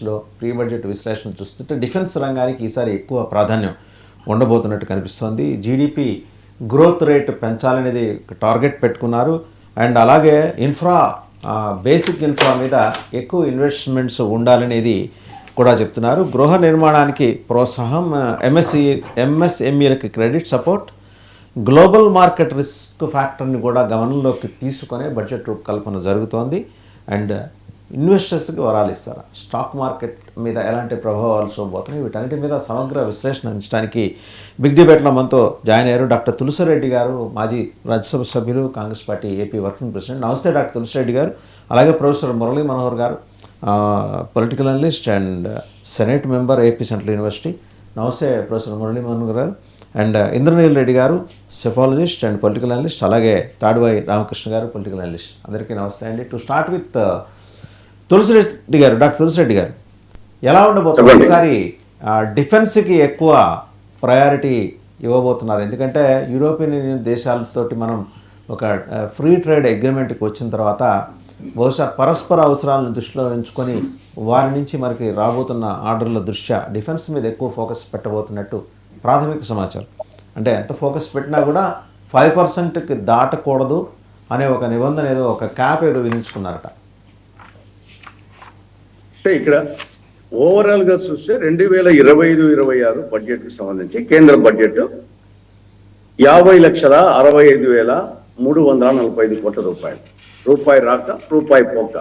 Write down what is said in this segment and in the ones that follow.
లో pre budget విశ్లేషణ చూస్తుంటే డిఫెన్స్ రంగానికి ఈసారి ఎక్కువ ప్రాధాన్యం ఉండబోతున్నట్టు కనిపిస్తోంది. జీడిపి గ్రోత్ రేట్ పెంచాలనేది టార్గెట్ పెట్టుకున్నారు. అండ్ అలాగే బేసిక్ ఇన్ఫ్రా మీద ఎక్కువ ఇన్వెస్ట్మెంట్స్ ఉండాలనేది కూడా చెప్తున్నారు. గృహ నిర్మాణానికి ప్రోత్సాహం, ఎంఎస్ఎంఈలకి credit support, global market risk ఫ్యాక్టర్ని కూడా గమనంలోకి తీసుకునే బడ్జెట్ రూపకల్పన జరుగుతోంది. అండ్ ఇన్వెస్టర్స్కి వరాలు ఇస్తారా, స్టాక్ మార్కెట్ మీద ఎలాంటి ప్రభావాలు చూపబోతున్నాయి, వీటన్నిటి మీద సమగ్ర విశ్లేషణ అందించడానికి బిగ్ డిబేట్లో మనతో జాయిన్ అయ్యారు డాక్టర్ తులసిరెడ్డి గారు, మాజీ రాజ్యసభ సభ్యులు, Congress party AP working president. నమస్తే డాక్టర్ తులసిరెడ్డి గారు. అలాగే ప్రొఫెసర్ మురళీ మనోహర్ గారు, political analyst and senate member, AP central university. నమస్తే ప్రొఫెసర్ మురళీ మనోహర్ గారు. అండ్ ఇంద్రనీల్ రెడ్డి గారు, సెఫాలజిస్ట్ అండ్ పొలిటికల్ అనలిస్ట్. అలాగే తాడువాయి రామకృష్ణ గారు, పొలిటికల్ అనలిస్ట్. అందరికీ నమస్తే అండి. టు స్టార్ట్ విత్ తులసిరెడ్డి గారు, డాక్టర్ తులసిరెడ్డి గారు, ఎలా ఉండబోతుంది ఈసారి డిఫెన్స్కి ఎక్కువ ప్రయారిటీ ఇవ్వబోతున్నారు? ఎందుకంటే యూరోపియన్ యూనియన్ దేశాలతోటి మనం ఒక ఫ్రీ ట్రేడ్ అగ్రిమెంట్కి వచ్చిన తర్వాత బహుశా పరస్పర అవసరాలను దృష్టిలో ఉంచుకొని వారి నుంచి మనకి రాబోతున్న ఆర్డర్ల దృష్ట్యా డిఫెన్స్ మీద ఎక్కువ ఫోకస్ పెట్టబోతున్నట్టు ప్రాథమిక సమాచారం. అంటే ఎంత ఫోకస్ పెట్టినా కూడా 5%కి దాటకూడదు అనే ఒక నిబంధన ఏదో, ఒక క్యాప్ ఏదో విధించుకున్నారట. అంటే ఇక్కడ ఓవరాల్గా చూస్తే 2025-26 బడ్జెట్కి సంబంధించి కేంద్ర బడ్జెట్ 50,65,345 కోట్ల రూపాయలు. రూపాయి రాక రూపాయి పోక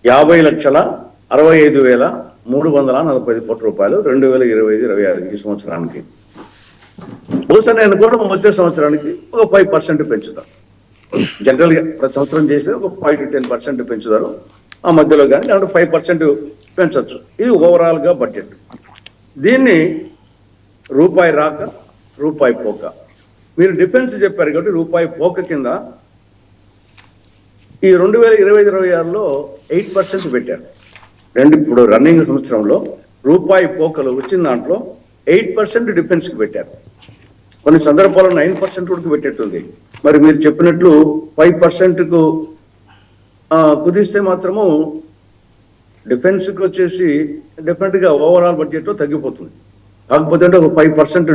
50,65,345 కోట్ల రూపాయలు 2025-26 ఈ సంవత్సరానికి. బహుశా నేను కూడా వచ్చే సంవత్సరానికి ఒక 5% పెంచుతారు. జనరల్గా ప్రతి సంవత్సరం చేస్తే ఒక 5 to 10% పెంచుతారు ఆ మధ్యలో, కానీ అంటే 5% పెంచవచ్చు. ఇది ఓవరాల్గా బడ్జెట్. దీన్ని రూపాయి రాక రూపాయి పోక, మీరు డిఫెన్స్ చెప్పారు కాబట్టి రూపాయి పోక కింద ఈ 2025-26లో 8% పెట్టారు. ఇప్పుడు రన్నింగ్ సంవత్సరంలో రూపాయి పోకలు వచ్చిన దాంట్లో 8% డిఫెన్స్కి పెట్టారు. కొన్ని సందర్భాల్లో 9% కూడా పెట్టేట్టుంది. మరి మీరు చెప్పినట్లు 5%కు కుదిస్తే మాత్రము డిఫెన్స్కి వచ్చేసి డెఫినెట్గా ఓవరాల్ బడ్జెట్లో తగ్గిపోతుంది. కాకపోతే అంటే ఒక 5%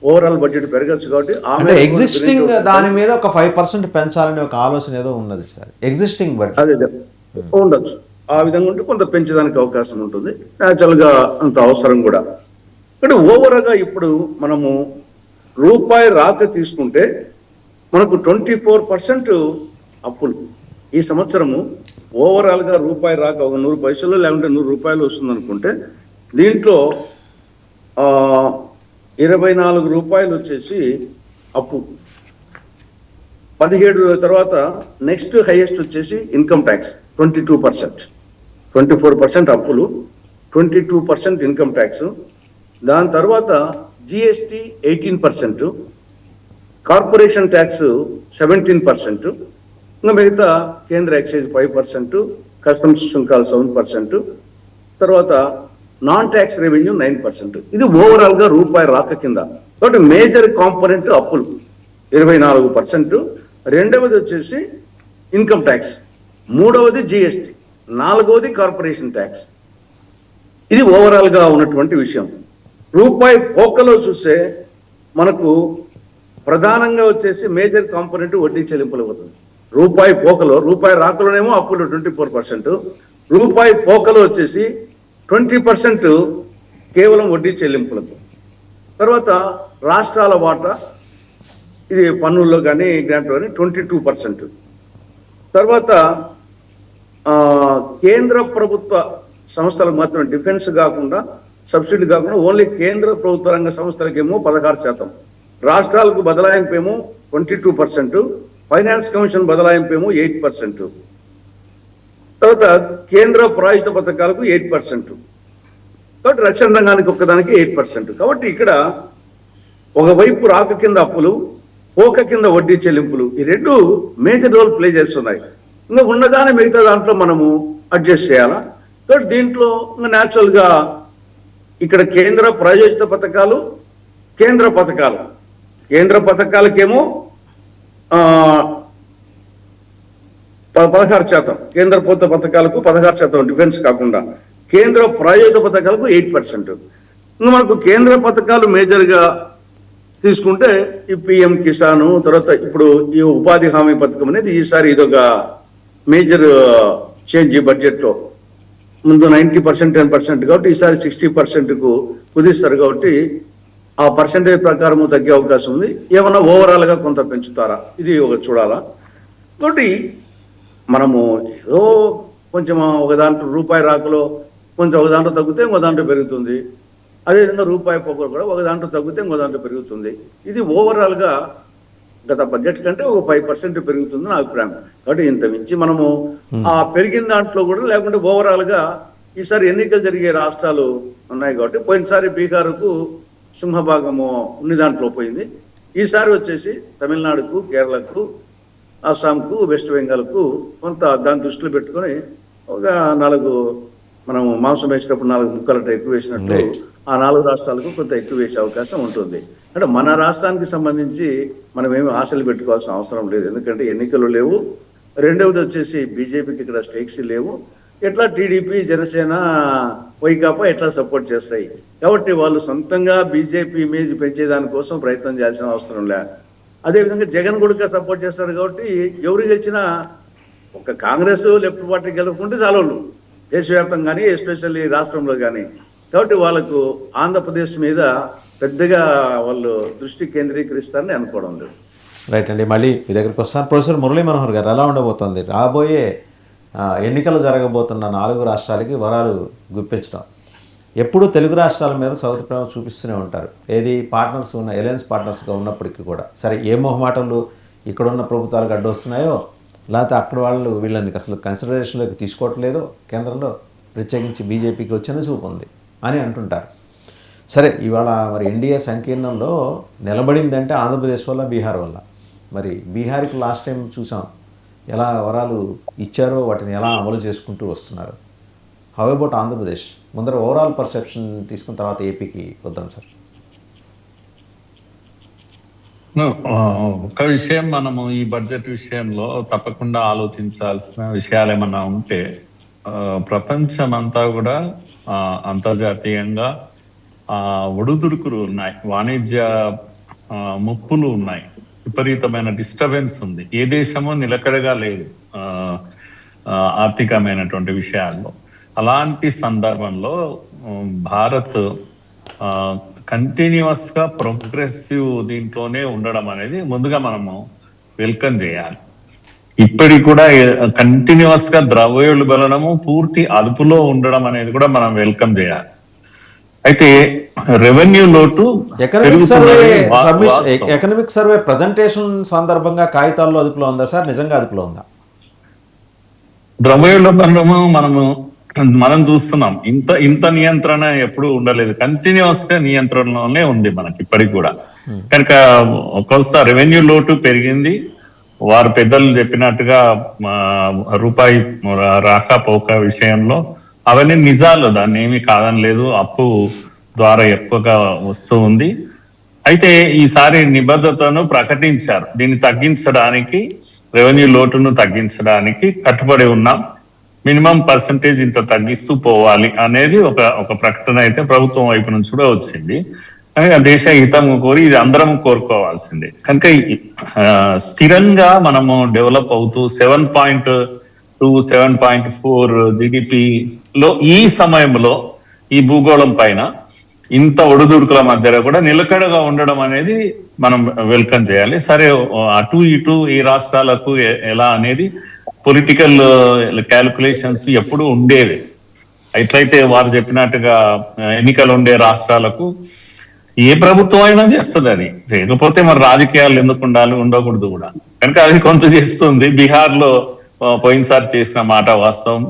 ఓవరాల్ బడ్జెట్ పెరగచ్చు. కాబట్టి అంటే ఎగ్జిస్టింగ్ దాని మీద ఒక 5% పెంచాలనే ఒక ఆలోచన ఏదో ఉన్నది సార్, ఎగ్జిస్టింగ్ బడ్జెట్. అదే ఉండొచ్చు. ఆ విధంగా ఉంటే కొంత పెంచడానికి అవకాశం ఉంటుంది. న్యాచురల్గా అంత అవసరం కూడా. అంటే ఓవరాల్గా ఇప్పుడు మనము రూపాయి రాక తీసుకుంటే మనకు 24% అప్పులు ఈ సంవత్సరము. ఓవరాల్గా రూపాయి రాక ఒక 100 పైసలు లేకుంటే 100 రూపాయలు వస్తుంది అనుకుంటే దీంట్లో 24 రూపాయలు వచ్చేసి అప్పు. 17 తర్వాత నెక్స్ట్ హైయెస్ట్ వచ్చేసి ఇన్కమ్ ట్యాక్స్ 22%. 24% అప్పులు, 22% ఇన్కమ్ ట్యాక్స్. దాని తర్వాత జిఎస్టి 18%, కార్పొరేషన్ ట్యాక్స్ 17%, ఇంకా మిగతా కేంద్ర ఎక్సైజ్ 5%, కస్టమ్స్ సుంకాలు 7%, తర్వాత నాన్ ట్యాక్స్ రెవెన్యూ 9%. ఇది ఓవరాల్గా రూపాయి రాక కింద. కాబట్టి మేజర్ కాంపోనెంట్ అప్పులు 24%, రెండవది వచ్చేసి ఇన్కమ్ ట్యాక్స్, మూడవది జిఎస్టి, నాలుగవది కార్పొరేషన్ ట్యాక్స్. ఇది ఓవరాల్గా ఉన్నటువంటి విషయం. రూపాయి పోకలో చూస్తే మనకు ప్రధానంగా వచ్చేసి మేజర్ కాంపోనెంట్ వడ్డీ చెల్లింపులు అవుతుంది. రూపాయి పోకలో, రూపాయి రాకలోనేమో అప్పులు 24%, రూపాయి పోకలో వచ్చేసి 20% కేవలం వడ్డీ చెల్లింపులకు. తర్వాత రాష్ట్రాల వాటా, ఇది పన్నుల్లో కానీ గ్రాంట్లో కానీ 22%. తర్వాత కేంద్ర ప్రభుత్వ సంస్థలకు మాత్రం డిఫెన్స్ కాకుండా, సబ్సిడీ కాకుండా ఓన్లీ కేంద్ర ప్రభుత్వ రంగ సంస్థలకేమో 16%, రాష్ట్రాలకు బదలాయింపేమో 22%, ఫైనాన్స్ కమిషన్ బదలాయింపేమో 8%, తర్వాత కేంద్ర ప్రాయోజిత పథకాలకు 8%, కాబట్టి రక్షణ రంగానికి ఒక్కదానికి 8%. కాబట్టి ఇక్కడ ఒకవైపు రాక కింద అప్పులు, పోక కింద వడ్డీ చెల్లింపులు, ఈ రెండు మేజర్ రోల్ ప్లే చేస్తున్నాయి. ఇంకా ఉన్నదాన్ని మిగతా దాంట్లో మనము అడ్జస్ట్ చేయాలా. కాబట్టి దీంట్లో ఇంకా న్యాచురల్గా ఇక్కడ కేంద్ర ప్రాయోజిత పథకాలు, కేంద్ర పథకాలకేమో 16%, కేంద్ర ప్రభుత్వ పథకాలకు 16% డిఫెన్స్ కాకుండా, కేంద్ర ప్రాయోజిత పథకాలకు 8%. ఇంకా మనకు కేంద్ర పథకాలు మేజర్గా తీసుకుంటే ఈ పిఎం కిసాన్, తర్వాత ఇప్పుడు ఈ ఉపాధి హామీ పథకం అనేది ఈసారి ఇదొక మేజర్ చేంజ్ ఈ బడ్జెట్లో. ముందు 90% 10% కాబట్టి ఈసారి 60%కు కుదిస్తారు కాబట్టి ఆ పర్సెంటేజ్ ప్రకారము తగ్గే అవకాశం ఉంది. ఏమన్నా ఓవరాల్గా కొంత పెంచుతారా, ఇది ఒక చూడాలా. కాబట్టి మనము ఏదో కొంచెం ఒక దాంట్లో రూపాయి రాకలో కొంచెం ఒక దాంట్లో తగ్గితే ఇంకో దాంట్లో పెరుగుతుంది. అదేవిధంగా రూపాయి పొగలు కూడా ఒక దాంట్లో తగ్గితే ఇంకో దాంట్లో పెరుగుతుంది. ఇది ఓవరాల్గా గత బడ్జెట్ కంటే ఒక 5% పెరుగుతుంది నా అభిప్రాయం. కాబట్టి ఇంత మించి మనము ఆ పెరిగిన దాంట్లో కూడా లేకుంటే ఓవరాల్గా ఈసారి ఎన్నికలు జరిగే రాష్ట్రాలు ఉన్నాయి కాబట్టి పోయినసారి బీహార్కు సింహభాగము ఉన్ని దాంట్లో పోయింది. ఈసారి వచ్చేసి తమిళనాడుకు, కేరళకు, అస్సాంకు, వెస్ట్ బెంగాల్కు కొంత దాన్ని దృష్టిలో పెట్టుకొని ఒక 4 మనం మాంసం వేసినప్పుడు 4 ముక్కలట ఎక్కువ వేసినట్టు ఆ 4 రాష్ట్రాలకు కొంత ఎక్కువ వేసే అవకాశం ఉంటుంది. అంటే మన రాష్ట్రానికి సంబంధించి మనం ఏమి ఆశలు పెట్టుకోవాల్సిన అవసరం లేదు, ఎందుకంటే ఎన్నికలు లేవు. రెండవది వచ్చేసి బీజేపీకి ఇక్కడ స్టేక్స్ లేవు. ఎట్లా టీడీపీ, జనసేన, వైకాపా ఎట్లా సపోర్ట్ చేస్తాయి కాబట్టి వాళ్ళు సొంతంగా బీజేపీ ఇమేజ్ పెంచేదానికోసం ప్రయత్నం చేయాల్సిన అవసరం లే. అదేవిధంగా జగన్ కూడా సపోర్ట్ చేస్తాడు కాబట్టి ఎవరు గెలిచినా ఒక కాంగ్రెస్ లెఫ్ట్ పార్టీ గెలవకుంటే చాలా వాళ్ళు దేశవ్యాప్తంగా కానీ ఎస్పెషల్లీ రాష్ట్రంలో కానీ. కాబట్టి వాళ్ళకు ఆంధ్రప్రదేశ్ మీద పెద్దగా వాళ్ళు దృష్టి కేంద్రీకరిస్తారని అనుకోవడం లేదు. రైట్ అండి, మళ్ళీ మీ దగ్గరికి వస్తాను. ప్రొఫెసర్ మురళీ మనోహర్ గారు, ఎలా ఉండబోతోంది రాబోయే ఎన్నికలు జరగబోతున్న 4 రాష్ట్రాలకి వరాలు గుప్పించడం? ఎప్పుడూ తెలుగు రాష్ట్రాల మీద సౌత్ ప్రేమ చూపిస్తూనే ఉంటారు, ఏది పార్ట్నర్స్ ఉన్న ఎలయన్స్ పార్ట్నర్స్గా ఉన్నప్పటికీ కూడా. సరే, ఏ మొహమాటలు ఇక్కడున్న ప్రభుత్వాలకు అడ్డొస్తున్నాయో, లేకపోతే అక్కడ వాళ్ళు వీళ్ళని అసలు కన్సిడరేషన్లోకి తీసుకోవట్లేదో, కేంద్రంలో ప్రత్యేకించి బీజేపీకి వచ్చిన చూపు ఉంది అని అంటుంటారు. సరే, ఇవాళ మరి ఎన్డీఏ సంకీర్ణంలో నిలబడిందంటే ఆంధ్రప్రదేశ్ వల్ల, బీహార్ వల్ల. మరి బీహార్కి లాస్ట్ టైం చూసాం ఎలా వరాలు ఇచ్చారో, వాటిని ఎలా అమలు చేసుకుంటూ వస్తున్నారు. How about Andhra Pradesh? ముందర ఓవరాల్ పర్సెప్షన్ తీసుకున్న తర్వాత ఏపీకి వద్దాం సార్. ఒక విషయం మనము ఈ బడ్జెట్ విషయంలో తప్పకుండా ఆలోచించాల్సిన విషయాలు ఏమన్నా ఉంటే, ప్రపంచమంతా కూడా అంతర్జాతీయంగా ఒడుదుడుకులు ఉన్నాయి, వాణిజ్య ముప్పులు ఉన్నాయి, విపరీతమైన డిస్టర్బెన్స్ ఉంది. ఏ దేశమో నిలకడగా లేదు ఆర్థికమైనటువంటి విషయాల్లో. అలాంటి సందర్భంలో భారత్ కంటిన్యూస్ గా ప్రోగ్రెసివ్ దీంట్లోనే ఉండడం అనేది ముందుగా మనము వెల్కమ్ చేయాలి. ఇప్పటికి కూడా కంటిన్యూస్ గా ద్రవ్యోల్బణము పూర్తి అదుపులో ఉండడం అనేది కూడా మనం వెల్కమ్ చేయాలి. అయితే రెవెన్యూ లోటు ఎకనామిక్ సర్వే ప్రజెంటేషన్ సందర్భంగా కాగితాల్లో అదుపులో ఉందా సార్? నిజంగా అదుపులో ఉందా? ద్రవ్యోల్బణము మనం చూస్తున్నాం. ఇంత నియంత్రణ ఎప్పుడు ఉండలేదు, కంటిన్యూస్ గా నియంత్రణలోనే ఉంది మనకి ఇప్పటికి కూడా. కనుక కొంత రెవెన్యూ లోటు పెరిగింది. వారు పెద్దలు చెప్పినట్టుగా రూపాయి రాకపోక విషయంలో అవన్నీ నిజాలు, దాన్ని ఏమీ కాదనలేదు. అప్పు ద్వారా ఎక్కువగా వస్తూ ఉంది. అయితే ఈసారి నిబద్ధతను ప్రకటించారు, దీన్ని తగ్గించడానికి, రెవెన్యూ లోటును తగ్గించడానికి కట్టుబడి ఉన్నాం, మినిమం పర్సంటేజ్ ఇంత తగ్గిస్తూ పోవాలి అనేది ఒక ప్రకటన అయితే ప్రభుత్వం వైపు నుంచి కూడా వచ్చింది. దేశ హితం కోరి ఇది అందరం కోరుకోవాల్సిందే. కనుక స్థిరంగా మనము డెవలప్ అవుతూ 7.2 7.4 జీడిపిలో ఈ సమయంలో ఈ భూగోళం పైన ఇంత ఒడిదుడుకుల మధ్యలో కూడా నిలకడగా ఉండడం అనేది మనం వెల్కమ్ చేయాలి. సరే, అటు ఇటు ఈ రాష్ట్రాలకు ఎలా అనేది పొలిటికల్ క్యాలిక్యులేషన్స్ ఎప్పుడు ఉండేవి. ఎట్లయితే వారు చెప్పినట్టుగా ఎన్నికలు ఉండే రాష్ట్రాలకు ఏ ప్రభుత్వం అయినా చేస్తుంది, అది చేయకపోతే మరి రాజకీయాలు ఎందుకు ఉండకూడదు కూడా. కనుక అది కొంత చేస్తుంది. బీహార్ లో పోయినసారి చేసిన మాట వాస్తవం,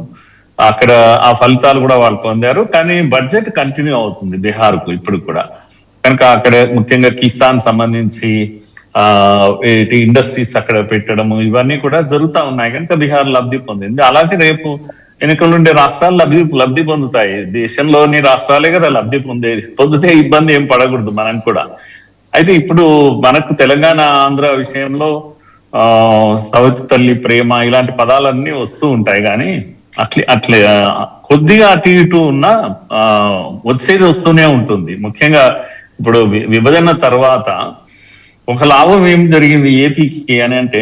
అక్కడ ఆ ఫలితాలు కూడా వాళ్ళు పొందారు. కానీ బడ్జెట్ కంటిన్యూ అవుతుంది బీహార్ కు ఇప్పుడు కూడా. కనుక అక్కడ ముఖ్యంగా కిసాన్ సంబంధించి ఇండస్ట్రీస్ అక్కడ పెట్టడము ఇవన్నీ కూడా జరుగుతూ ఉన్నాయి. కనుక బీహార్ లబ్ధి పొందింది. అలాగే రేపు ఎన్నికలుండే రాష్ట్రాలు లబ్ధి పొందుతాయి. దేశంలోని రాష్ట్రాలే కదా లబ్ధి పొందితే ఇబ్బంది ఏం పడకూడదు మనం కూడా. అయితే ఇప్పుడు మనకు తెలంగాణ, ఆంధ్ర విషయంలో సవతి తల్లి ప్రేమ ఇలాంటి పదాలన్నీ వస్తూ ఉంటాయి. కానీ అట్లే కొద్దిగా అటు ఇటు ఉన్న వచ్చేది వస్తూనే ఉంటుంది. ముఖ్యంగా ఇప్పుడు విభజన తర్వాత ఒక లాభం ఏం జరిగింది ఏపీకి అని అంటే,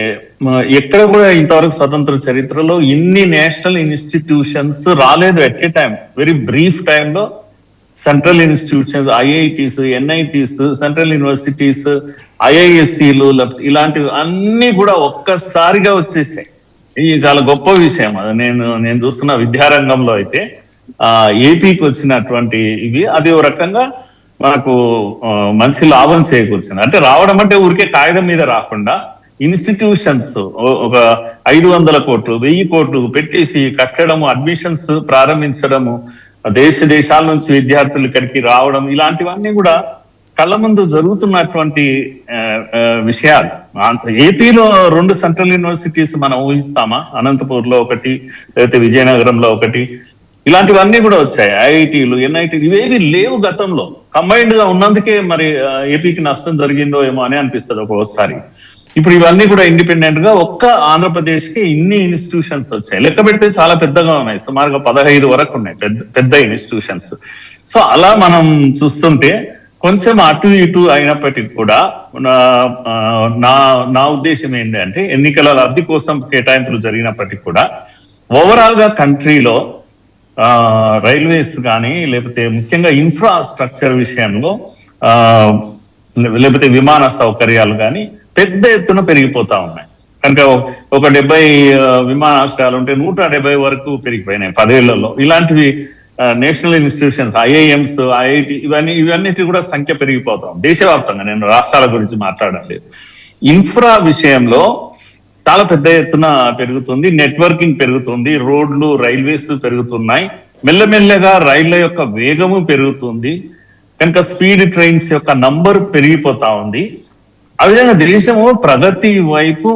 ఎక్కడ కూడా ఇంతవరకు స్వతంత్ర చరిత్రలో ఇన్ని నేషనల్ ఇన్స్టిట్యూషన్స్ రాలేదు at a time. Very brief టైంలో central institutions, IITs, NITs, central universities, ఐఐఎస్సీలు ఇలాంటివి అన్ని కూడా ఒక్కసారిగా వచ్చేసాయి. ఇది చాలా గొప్ప విషయం. అది నేను చూస్తున్న విద్యారంగంలో అయితే ఏపీకి వచ్చినటువంటి ఇవి అది ఒక రకంగా మనకు మంచి లాభం చేకూర్చింది. అంటే రావడం అంటే ఊరికే కాగితం మీద రాకుండా ఇన్స్టిట్యూషన్స్ ఒక 500 కోట్లు 1000 కోట్లు పెట్టేసి కట్టడము, అడ్మిషన్స్ ప్రారంభించడము, దేశాల నుంచి విద్యార్థులు ఇక్కడికి రావడం, ఇలాంటివన్నీ కూడా కళ్ళ ముందు జరుగుతున్నటువంటి విషయాలు. ఏపీలో 2 సెంట్రల్ యూనివర్సిటీస్ మనం ఊహిస్తామా? అనంతపూర్లో ఒకటి, లేకపోతే విజయనగరంలో ఒకటి, ఇలాంటివన్నీ కూడా వచ్చాయి. ఐఐటీలు, ఎన్ఐటీలు ఇవేవి లేవు గతంలో. కంబైన్డ్ గా ఉన్నందుకే మరి ఏపీకి నష్టం జరిగిందో ఏమో అని అనిపిస్తుంది ఒక్కోసారి. ఇప్పుడు ఇవన్నీ కూడా ఇండిపెండెంట్ గా ఒక్క ఆంధ్రప్రదేశ్ కి ఇన్ని ఇన్స్టిట్యూషన్స్ వచ్చాయి. లెక్క పెడితే చాలా పెద్దగా ఉన్నాయి, సుమారుగా 15 వరకు ఉన్నాయి పెద్ద ఇన్స్టిట్యూషన్స్. సో అలా మనం చూస్తుంటే కొంచెం అటు ఇటు అయినప్పటికీ కూడా నా ఉద్దేశం ఏంటంటే, ఎన్నికల లబ్ధి కోసం కేటాయింపులు జరిగినప్పటికీ కూడా ఓవరాల్ గా కంట్రీలో రైల్వేస్ కానీ, లేకపోతే ముఖ్యంగా ఇన్ఫ్రాస్ట్రక్చర్ విషయంలో, లేకపోతే విమాన సౌకర్యాలు కానీ పెద్ద ఎత్తున పెరిగిపోతా ఉన్నాయి. కనుక ఒక 70 విమానాశ్రయాలు ఉంటే 170 వరకు పెరిగిపోయినాయి 10 ఏళ్లలో. ఇలాంటివి నేషనల్ ఇన్స్టిట్యూషన్స్, ఐఐఎంస్, ఐఐటి ఇవన్నిటి కూడా సంఖ్య పెరిగిపోతాం దేశవ్యాప్తంగా. నేను రాష్ట్రాల గురించి మాట్లాడలేదు. ఇన్ఫ్రా విషయంలో చాలా పెద్ద ఎత్తున పెరుగుతుంది, నెట్వర్కింగ్ పెరుగుతుంది, రోడ్లు, రైల్వేస్ పెరుగుతున్నాయి. మెల్లమెల్లగా రైళ్ల యొక్క వేగము పెరుగుతుంది. కనుక స్పీడ్ ట్రైన్స్ యొక్క నంబర్ పెరిగిపోతా ఉంది. ఆ విధంగా దేశము ప్రగతి వైపు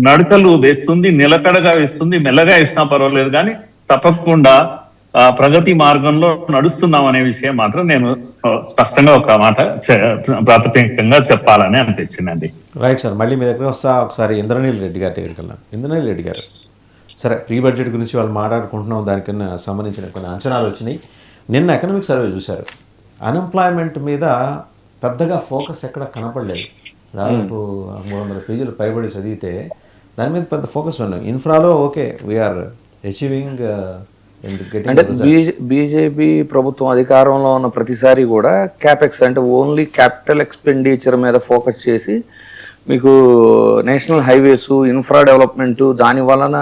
నడకలు వేస్తుంది, నిలకడగా వేస్తుంది. మెల్లగా వేసినా పర్వాలేదు కానీ తప్పకుండా ప్రగతి మార్గంలో నడుస్తున్నాం అనే విషయం మాత్రం నేను స్పష్టంగా ఒక మాట ప్రాథమికంగా చెప్పాలని అనిపించిందండి. రైట్ సార్, మళ్ళీ మీ దగ్గర వస్తా. ఒకసారి ఇంద్రనీల్ రెడ్డి గారి దగ్గరికి వెళ్దాం. ఇంద్రనీల్ రెడ్డి గారు, సరే ప్రీ బడ్జెట్ గురించి వాళ్ళు మాట్లాడుకుంటున్నాం, దానికన్నా సంబంధించిన కొన్ని అంచనాలు వచ్చినాయి. నిన్న ఎకనామిక్ సర్వే చూశారు, అన్ఎంప్లాయ్మెంట్ మీద పెద్దగా ఫోకస్ ఎక్కడ కనపడలేదు. దాదాపు 300 పేజీలు పైబడి చదివితే దాని మీద పెద్ద ఫోకస్ ఉన్నాం. ఇన్ఫ్రాలో ఓకే వీఆర్ అచీవింగ్. అంటే బీజేపీ ప్రభుత్వం అధికారంలో ఉన్న ప్రతిసారి కూడా క్యాపెక్స్ అంటే ఓన్లీ క్యాపిటల్ ఎక్స్పెండిచర్ మీద ఫోకస్ చేసి మీకు నేషనల్ హైవేస్, ఇన్ఫ్రా డెవలప్మెంట్ దాని వలన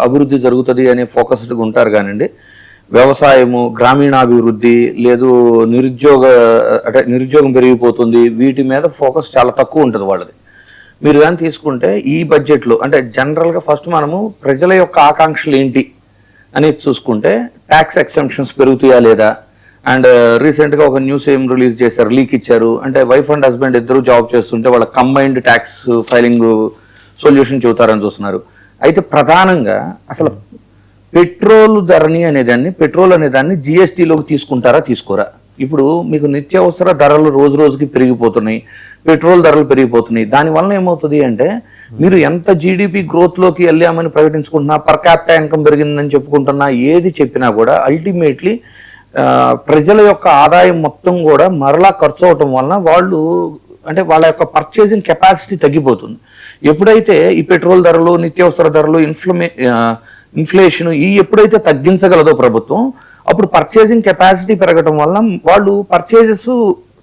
అభివృద్ధి జరుగుతుంది అనే ఫోకస్డ్గా ఉంటారు. కానివ్వండి వ్యవసాయము, గ్రామీణాభివృద్ధి, లేదు నిరుద్యోగం పెరిగిపోతుంది, వీటి మీద ఫోకస్ చాలా తక్కువ ఉంటుంది వాళ్ళది. మీరు దాన్ని తీసుకుంటే ఈ బడ్జెట్లో అంటే జనరల్గా ఫస్ట్ మనము ప్రజల యొక్క ఆకాంక్షలు ఏంటి అనేది చూసుకుంటే ట్యాక్స్ ఎక్సెంప్షన్స్ పెరుగుతాయా లేదా. అండ్ రీసెంట్గా ఒక న్యూస్ ఏం రిలీజ్ చేశారు, లీక్ ఇచ్చారు. అంటే వైఫ్ అండ్ హస్బెండ్ ఇద్దరు జాబ్ చేస్తుంటే వాళ్ళ కంబైన్డ్ ట్యాక్స్ ఫైలింగ్ సొల్యూషన్ చెబుతారని చూస్తున్నారు. అయితే ప్రధానంగా అసలు పెట్రోల్ అనేదాన్ని జిఎస్టీలోకి తీసుకుంటారా తీసుకోరా? ఇప్పుడు మీకు నిత్యావసర ధరలు రోజు రోజుకి పెరిగిపోతున్నాయి, పెట్రోల్ ధరలు పెరిగిపోతున్నాయి. దానివల్ల ఏమవుతుంది అంటే మీరు ఎంత జీడిపి గ్రోత్లోకి వెళ్ళామని ప్రకటించుకుంటున్నా, పర్ క్యాపిటల్ ఇన్కమ్ పెరిగిందని చెప్పుకుంటున్నా, ఏది చెప్పినా కూడా అల్టిమేట్లీ ప్రజల యొక్క ఆదాయం మొత్తం కూడా మరలా ఖర్చు అవటం వలన వాళ్ళ యొక్క పర్చేసింగ్ కెపాసిటీ తగ్గిపోతుంది. ఎప్పుడైతే ఈ పెట్రోల్ ధరలు, నిత్యావసర ధరలు, ఇన్ఫ్లేషన్ ఎప్పుడైతే తగ్గించగలదో ప్రభుత్వం, అప్పుడు పర్చేసింగ్ కెపాసిటీ పెరగడం వల్ల వాళ్ళు పర్చేజెస్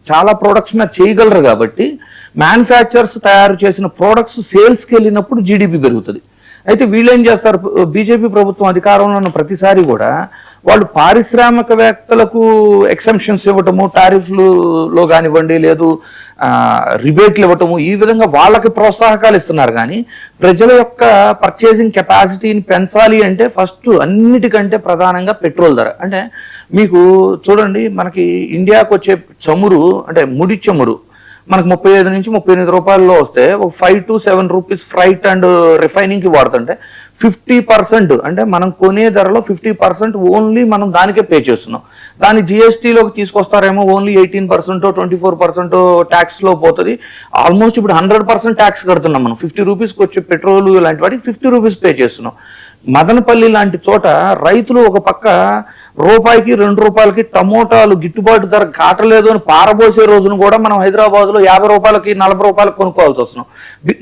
చాలా ప్రోడక్ట్స్ మీద చేయగలరు. కాబట్టి మ్యానుఫ్యాక్చరర్స్ తయారు చేసిన ప్రోడక్ట్స్ సేల్స్కి వెళ్ళినప్పుడు జీడిపి పెరుగుతుంది. అయితే వీళ్ళు ఏం చేస్తారు, బీజేపీ ప్రభుత్వం అధికారంలో ఉన్న ప్రతిసారి కూడా వాళ్ళు పారిశ్రామికవేత్తలకు ఎక్సెంప్షన్స్ ఇవ్వటము, టారిఫ్లలో కానివ్వండి, లేదు రిబేట్లు ఇవ్వటము, ఈ విధంగా వాళ్ళకి ప్రోత్సాహకాలు ఇస్తున్నారు. కానీ ప్రజల యొక్క పర్చేసింగ్ కెపాసిటీని పెంచాలి అంటే ఫస్ట్ అన్నిటికంటే ప్రధానంగా పెట్రోల్ ధర. అంటే మీకు చూడండి, మనకి ఇండియాకు వచ్చే చమురు అంటే ముడి చమురు మనకు 35 నుంచి 38 రూపాయల్లో వస్తే ఒక 5 to 7 రూపీస్ ఫ్రైట్ అండ్ రిఫైనింగ్కి వాడుతుంటే 50% అంటే మనం కొనే ధరలో 50% ఓన్లీ మనం దానికే పే చేస్తున్నాం. దాన్ని జిఎస్టీలోకి తీసుకొస్తారేమో ఓన్లీ 18% 24% ట్యాక్స్లో పోతుంది. ఆల్మోస్ట్ ఇప్పుడు 100% ట్యాక్స్ కడుతున్నాం మనం. 50 రూపీస్కి వచ్చే పెట్రోల్ ఇలాంటి వాటికి 50 రూపీస్ పే చేస్తున్నాం. మదనపల్లి లాంటి చోట రైతులు ఒక పక్క రూపాయికి 2 రూపాయలకి టమోటాలు గిట్టుబాటు ధర కాటలేదు అని పారబోసే రోజును కూడా మనం హైదరాబాద్లో 50 రూపాయలకి 40 రూపాయలకు కొనుక్కోవాల్సి వస్తున్నాం.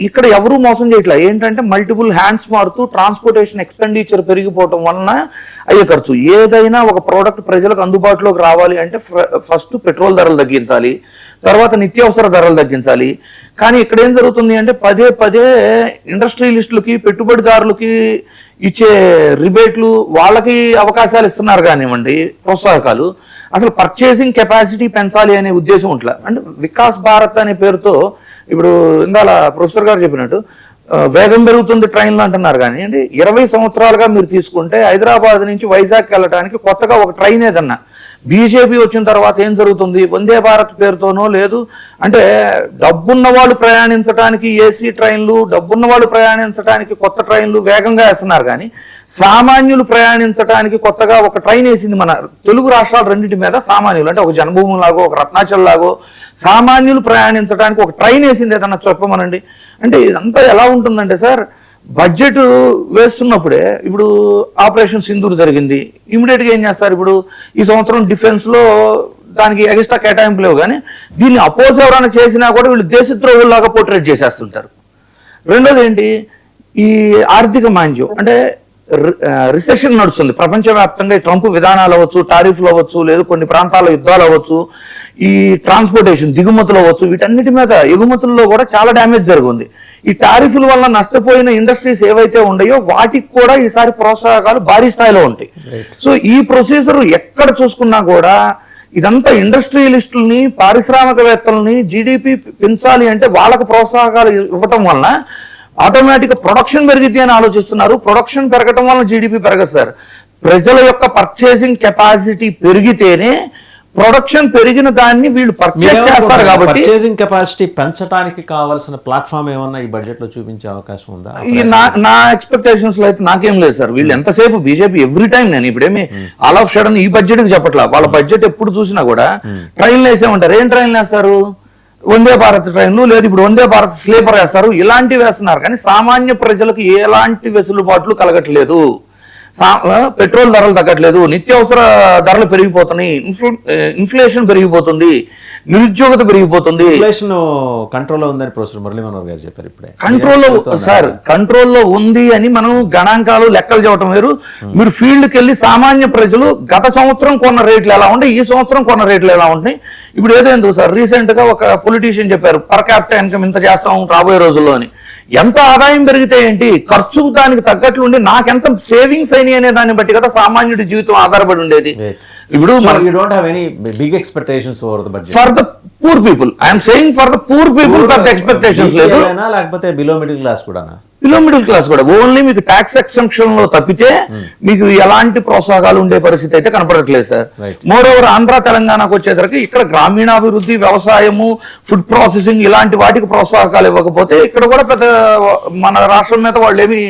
ఇక్కడ ఎవరూ మోసం చేయట్లా. ఏంటంటే మల్టిపుల్ హ్యాండ్స్ మారుతూ ట్రాన్స్పోర్టేషన్ ఎక్స్పెండిచర్ పెరిగిపోవటం వలన అయ్యే ఖర్చు. ఏదైనా ఒక ప్రోడక్ట్ ప్రజలకు అందుబాటులోకి రావాలి అంటే ఫస్ట్ పెట్రోల్ ధరలు తగ్గించాలి, తర్వాత నిత్యావసర ధరలు తగ్గించాలి. కానీ ఇక్కడ ఏం జరుగుతుంది అంటే పదే ఇండస్ట్రియలిస్టులకి పెట్టుబడిదారులకి ఇచ్చే రిబేట్లు వాళ్ళకి అవకాశాలు ఇస్తున్నారు కానివ్వండి, ప్రోత్సాహకాలు. అసలు పర్చేసింగ్ కెపాసిటీ పెంచాలి అనే ఉద్దేశం ఉంట్లా. అంటే వికాస్ భారత్ అనే పేరుతో ఇప్పుడు ఇందాల ప్రొఫెసర్ గారు చెప్పినట్టు వేగం పెరుగుతుంది ట్రైన్లు అంటున్నారు. కానీ అండి 20 సంవత్సరాలుగా మీరు తీసుకుంటే హైదరాబాద్ నుంచి వైజాగ్ వెళ్ళడానికి కొత్తగా ఒక ట్రైన్ ఏదన్నా బీజేపీ వచ్చిన తర్వాత ఏం జరుగుతుంది? వందే భారత్ పేరుతోనో లేదు అంటే డబ్బున్న వాళ్ళు ప్రయాణించడానికి ఏసీ ట్రైన్లు, డబ్బున్న వాళ్ళు ప్రయాణించడానికి కొత్త ట్రైన్లు వేగంగా వేస్తున్నారు. కానీ సామాన్యులు ప్రయాణించడానికి కొత్తగా ఒక ట్రైన్ వేసింది మన తెలుగు రాష్ట్రాలు రెండింటి మీద. సామాన్యులు అంటే ఒక జన్మభూమి లాగో ఒక రత్నాచల్ లాగో సామాన్యులు ప్రయాణించడానికి ఒక ట్రైన్ వేసింది ఏదన్నా చెప్పమనండి. అంటే ఇదంతా ఎలా ఉంటుందంటే సార్, బడ్జెట్ వేస్తున్నప్పుడే ఇప్పుడు ఆపరేషన్ సింధూర్ జరిగింది, ఇమీడియట్గా ఏం చేస్తారు? ఇప్పుడు ఈ సంవత్సరం డిఫెన్స్లో దానికి ఎక్స్ట్రా కేటాయింపు లేవు. కానీ దీన్ని అపోజ్ ఎవరైనా చేసినా కూడా వీళ్ళు దేశద్రోహుల్లాగా పోర్ట్రేట్ చేసేస్తుంటారు. రెండోది ఏంటి? ఈ ఆర్థిక మాంద్యం అంటే రిసెషన్ నడుస్తుంది ప్రపంచవ్యాప్తంగా. ట్రంప్ విధానాలు అవ్వచ్చు, టారిఫ్లు అవ్వచ్చు, లేదు కొన్ని ప్రాంతాల్లో యుద్ధాలు అవ్వచ్చు, ఈ ట్రాన్స్పోర్టేషన్ దిగుమతులు అవ్వచ్చు, వీటన్నిటి మీద ఎగుమతుల్లో కూడా చాలా డ్యామేజ్ జరిగింది. ఈ టారిఫ్ల వల్ల నష్టపోయిన ఇండస్ట్రీస్ ఏవైతే ఉన్నాయో వాటికి కూడా ఈసారి ప్రోత్సాహకాలు భారీ స్థాయిలో ఉంటాయి. సో ఈ ప్రొసీజర్ ఎక్కడ చూసుకున్నా కూడా ఇదంతా ఇండస్ట్రియలిస్టుల్ని, పారిశ్రామికవేత్తలని జీడిపి పెంచాలి అంటే వాళ్ళకు ప్రోత్సాహకాలు ఇవ్వటం వలన ఆటోమేటిక్గా ప్రొడక్షన్ పెరిగిద్ది అని ఆలోచిస్తున్నారు. ప్రొడక్షన్ పెరగటం వలన జీడిపి పెరగదు సార్. ప్రజల యొక్క పర్చేసింగ్ కెపాసిటీ పెరిగితేనే ప్రొడక్షన్ పెరిగిన దాన్ని వీళ్ళు పర్చేజ్ చేస్తారు. కాబట్టి పర్చేసింగ్ కెపాసిటీ పెంచడానికి కావాల్సిన ప్లాట్ఫామ్ ఏమన్నా ఈ బడ్జెట్ లో చూపించే అవకాశం ఉందా? నా ఎక్స్పెక్టేషన్స్ లో అయితే నాకేం లేదు సార్. వీళ్ళు ఎంతసేపు బీజేపీ ఎవ్రీ టైం, నేను ఇప్పుడేమి ఆల్ ఆఫ్ సడన్ ఈ బడ్జెట్ కి చెప్పట్లా, వాళ్ళ బడ్జెట్ ఎప్పుడు చూసినా కూడా ట్రైన్లు వేసేమంటారు. ఏం ట్రైన్లు వేస్తారు? వందే భారత్ ట్రైన్లు, లేదు ఇప్పుడు వందే భారత్ స్లీపర్ వేస్తారు, ఇలాంటివి వేస్తున్నారు. కానీ సామాన్య ప్రజలకు ఎలాంటి వెసులుబాట్లు కలగట్లేదు. పెట్రోల్ ధరలు తగ్గట్లేదు, నిత్యావసర ధరలు పెరిగిపోతున్నాయి, ఇన్ఫ్లేషన్ పెరిగిపోతుంది, నిరుద్యోగత పెరిగిపోతుంది. ఇన్ఫ్లేషన్ కంట్రోల్లో ఉందని ప్రొఫెసర్ మురళీ మనోహర్ గారు చెప్పారు ఇప్పుడే. కంట్రోల్లో ఉంది అని మనం గణాంకాలు లెక్కలు చెప్పడం వేరు. మీరు ఫీల్డ్కి వెళ్ళి సామాన్య ప్రజలు గత సంవత్సరం కొన్న రేట్లు ఎలా ఉంటాయి, ఈ సంవత్సరం కొన్న రేట్లు ఎలా ఉంటాయి. ఇప్పుడు ఏదో ఎందుకు సార్, రీసెంట్ గా ఒక పొలిటీషియన్ చెప్పారు పర్ క్యాపిటల్ ఇన్కమ్ ఇంత చేస్తాం రాబోయే రోజుల్లో అని. ఎంత ఆదాయం పెరిగితే ఏంటి, ఖర్చు దానికి తగ్గట్లు ఉండి నాకెంత సేవింగ్స్ అయినాయి అనే దాన్ని బట్టి కదా సామాన్యుడి జీవితం ఆధారపడి ఉండేది. ఇప్పుడు you don't have any big expectations for the budget for the poor people. I am saying for the poor people పెద్ద ఎక్స్పెక్టేషన్స్ లేదు. లేకపోతే బిలో మిడిల్ క్లాస్ కూడా ఓన్లీ మీకు ట్యాక్స్ ఎక్సెంప్షన్ లో తప్పితే మీకు ఎలాంటి ప్రోత్సాహకాలు ఉండే పరిస్థితి అయితే కనపడట్లేదు సార్. మోర్ ఓవర్ ఆంధ్ర తెలంగాణకు వచ్చేసరికి ఇక్కడ గ్రామీణాభివృద్ధి, వ్యవసాయము, ఫుడ్ ప్రాసెసింగ్ ఇలాంటి వాటికి ప్రోత్సాహకాలు ఇవ్వకపోతే ఇక్కడ కూడా పెద్ద మన రాష్ట్రం మీద వాళ్ళు ఏమి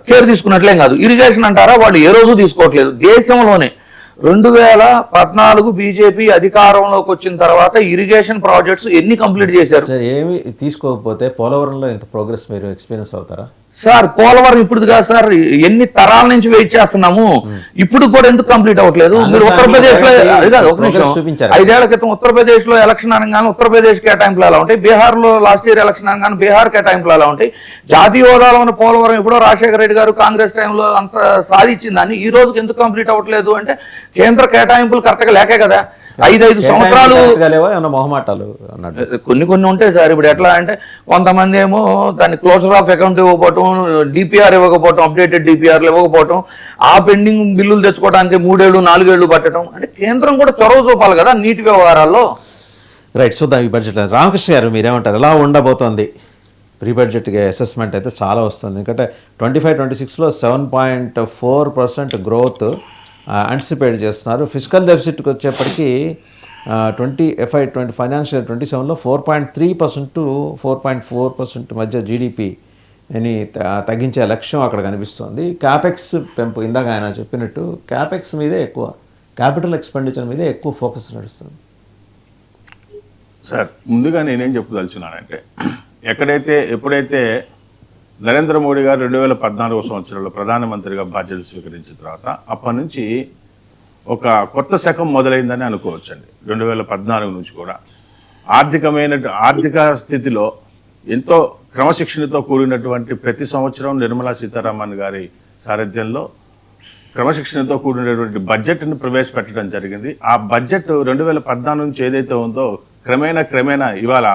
కేర్ తీసుకున్నట్లేం కాదు. ఇరిగేషన్ అంటారా, వాళ్ళు ఏ రోజు తీసుకోవట్లేదు. దేశంలోనే 2014 బీజేపీ అధికారంలోకి వచ్చిన తర్వాత ఇరిగేషన్ ప్రాజెక్ట్స్ ఎన్ని కంప్లీట్ చేశారు? ఏమి తీసుకోకపోతే పోలవరంలో ఎంత ప్రోగ్రెస్ మీరు ఎక్స్పీరియన్స్ అవుతారా సార్? పోలవరం ఇప్పుడు కాదు సార్, ఎన్ని తరాల నుంచి వెయిట్ చేస్తున్నాము, ఇప్పుడు కూడా ఎందుకు కంప్లీట్ అవ్వట్లేదు? మీరు ఉత్తరప్రదేశ్ లో అది కాదు, ఒక నిమిషం, 5 ఏళ్ల క్రితం ఉత్తరప్రదేశ్ లో ఎలక్షన్ అనగానే ఉత్తరప్రదేశ్ కేటాయింపులు ఎలా ఉంటాయి, బీహార్ లో లాస్ట్ ఇయర్ ఎలక్షన్ అనగానే బీహార్ కేటాయింపులు ఎలా ఉంటాయి. జాతీయ హోదాలో ఉన్న పోలవరం ఎప్పుడో రాజశేఖర రెడ్డి గారు కాంగ్రెస్ టైంలో అంత సాధించిందని ఈ రోజుకి ఎందుకు కంప్లీట్ అవ్వట్లేదు అంటే కేంద్ర కేటాయింపులు కరెక్ట్ గా లేకే కదా. 5 సంవత్సరాలు కొన్ని ఉంటాయి సార్. ఇప్పుడు ఎట్లా అంటే కొంతమంది ఏమో దాన్ని క్లోజర్ ఆఫ్ అకౌంట్ ఇవ్వకపోవటం, డిపిఆర్ ఇవ్వకపోవటం, అప్డేటెడ్ డిపిఆర్లు ఇవ్వకపోవటం, ఆ పెండింగ్ బిల్లులు తెచ్చుకోవడానికి 3 ఏళ్ళు 4 ఏళ్ళు పట్టడం. అంటే కేంద్రం కూడా చొరవ చూపాలి కదా నీటి వ్యవహారాల్లో. రైట్, చూద్దాం ఈ బడ్జెట్. రామకృష్ణ గారు మీరేమంటారు, ఎలా ఉండబోతోంది? ప్రీ బడ్జెట్గా అసెస్మెంట్ అయితే చాలా వస్తుంది, ఎందుకంటే 25-26లో 7.4% గ్రోత్ యాంటిసిపేట్ చేస్తున్నారు. ఫిజికల్ డెఫిసిట్కి వచ్చేప్పటికి ఫైనాన్షియల్ 27లో 4.3% to 4.4% మధ్య జీడిపిని తగ్గించే లక్ష్యం అక్కడ కనిపిస్తుంది. క్యాపెక్స్ పెంపు, ఇందాక ఆయన చెప్పినట్టు క్యాపెక్స్ మీదే ఎక్కువ, క్యాపిటల్ ఎక్స్పెండిచర్ మీదే ఎక్కువ ఫోకస్ నడుస్తుంది. సార్ ముందుగా నేనేం చెప్పదలుచున్నానంటే, ఎప్పుడైతే నరేంద్ర మోడీ గారు 2014 సంవత్సరంలో ప్రధానమంత్రిగా బాధ్యతలు స్వీకరించిన తర్వాత అప్పటి నుంచి ఒక కొత్త శకం మొదలైందని అనుకోవచ్చండి. 2014 నుంచి కూడా ఆర్థిక స్థితిలో ఎంతో క్రమశిక్షణతో కూడినటువంటి ప్రతి సంవత్సరం నిర్మలా సీతారామన్ గారి సారథ్యంలో క్రమశిక్షణతో కూడినటువంటి బడ్జెట్ను ప్రవేశపెట్టడం జరిగింది. ఆ బడ్జెట్ 2014 నుంచి ఏదైతే ఉందో క్రమేణా ఇవాళ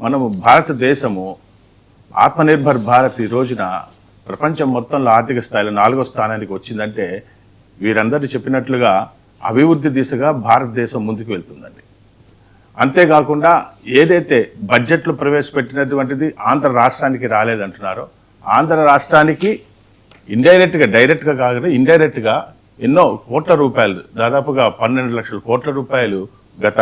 మనము భారతదేశము ఆత్మనిర్భర్ భారత్ ఈ రోజున ప్రపంచం మొత్తంలో ఆర్థిక స్థాయిలో 4వ స్థానానికి వచ్చిందంటే వీరందరూ చెప్పినట్లుగా అభివృద్ధి దిశగా భారతదేశం ముందుకు వెళ్తుందండి. అంతేకాకుండా ఏదైతే బడ్జెట్లు ప్రవేశపెట్టినటువంటిది ఆంధ్ర రాష్ట్రానికి రాలేదంటున్నారో, ఆంధ్ర రాష్ట్రానికి ఇండైరెక్ట్గా డైరెక్ట్గా కాకుండా ఇండైరెక్ట్గా ఎన్నో కోట్ల రూపాయలు, దాదాపుగా 12 లక్షల కోట్ల రూపాయలు గత